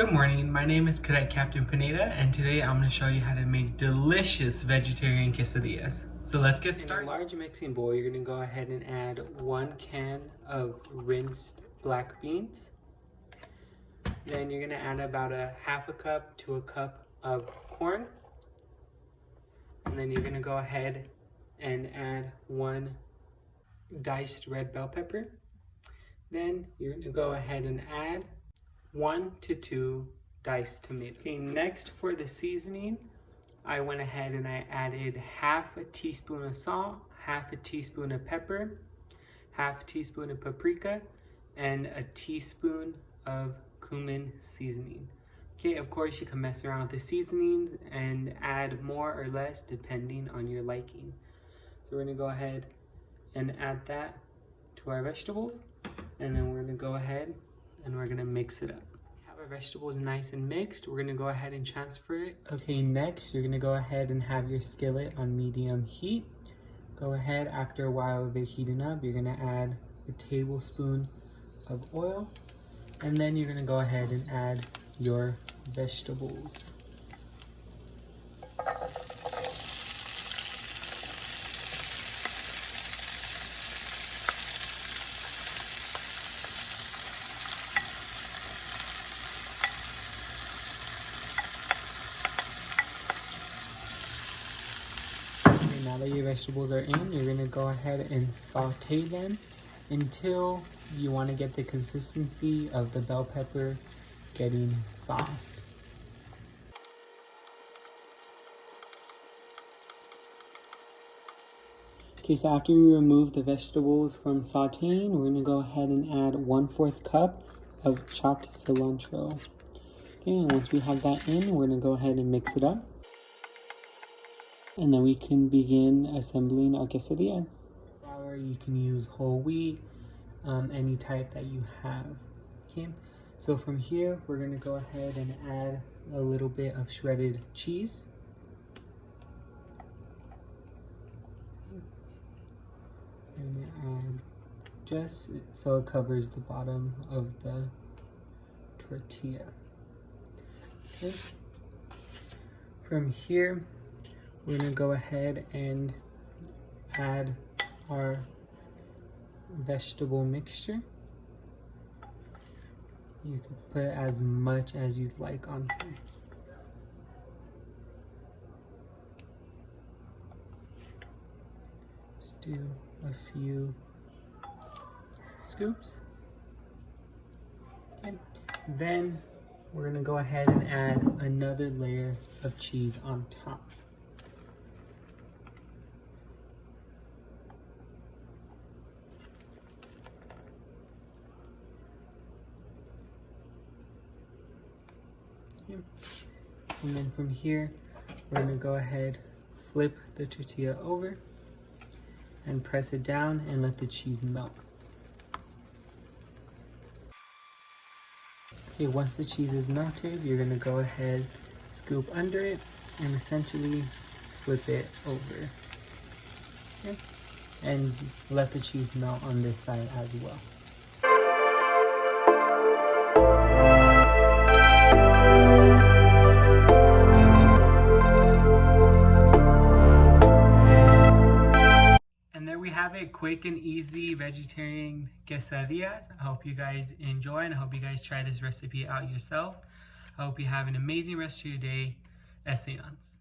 Good morning, my name is Cadet Captain Pineda, and today I'm going to show you how to make delicious vegetarian quesadillas. So let's get started. In a large mixing bowl, you're going to go ahead and add 1 can of rinsed black beans. Then you're going to add about a half a cup to a cup of corn. And then you're going to go ahead and add 1 diced red bell pepper. Then you're going to go ahead and add 1 to 2 diced tomatoes. Okay, next for the seasoning, I went ahead and I added half a teaspoon of salt, half a teaspoon of pepper, half a teaspoon of paprika, and a teaspoon of cumin seasoning. Okay, of course you can mess around with the seasonings and add more or less depending on your liking. So we're gonna go ahead and add that to our vegetables, and then we're gonna go ahead and we're gonna mix it up. Have our vegetables nice and mixed. We're gonna go ahead and transfer it. Okay, next you're gonna go ahead and have your skillet on medium heat. Go ahead, after a while of it heating up, you're gonna add a tablespoon of oil, and then you're gonna go ahead and add your vegetables. Now that your vegetables are in, you're going to go ahead and saute them until you want to get the consistency of the bell pepper getting soft. Okay, so after we remove the vegetables from sauteing, we're going to go ahead and add 1/4 cup of chopped cilantro. Okay, and once we have that in, we're going to go ahead and mix it up. And then we can begin assembling our quesadillas. Flour, you can use whole wheat, any type that you have. Okay, so from here, we're gonna go ahead and add a little bit of shredded cheese. And add just so it covers the bottom of the tortilla. Okay, from here, we're going to go ahead and add our vegetable mixture. You can put as much as you'd like on here. Just do a few scoops. Okay. Then we're going to go ahead and add another layer of cheese on top. And then from here, we're going to go ahead, flip the tortilla over and press it down and let the cheese melt. Okay, once the cheese is melted, you're going to go ahead, scoop under it, and essentially flip it over. Okay, and let the cheese melt on this side as well. Have a quick and easy vegetarian quesadillas. I hope you guys enjoy, and I hope you guys try this recipe out yourselves. I hope you have an amazing rest of your day. Essayances.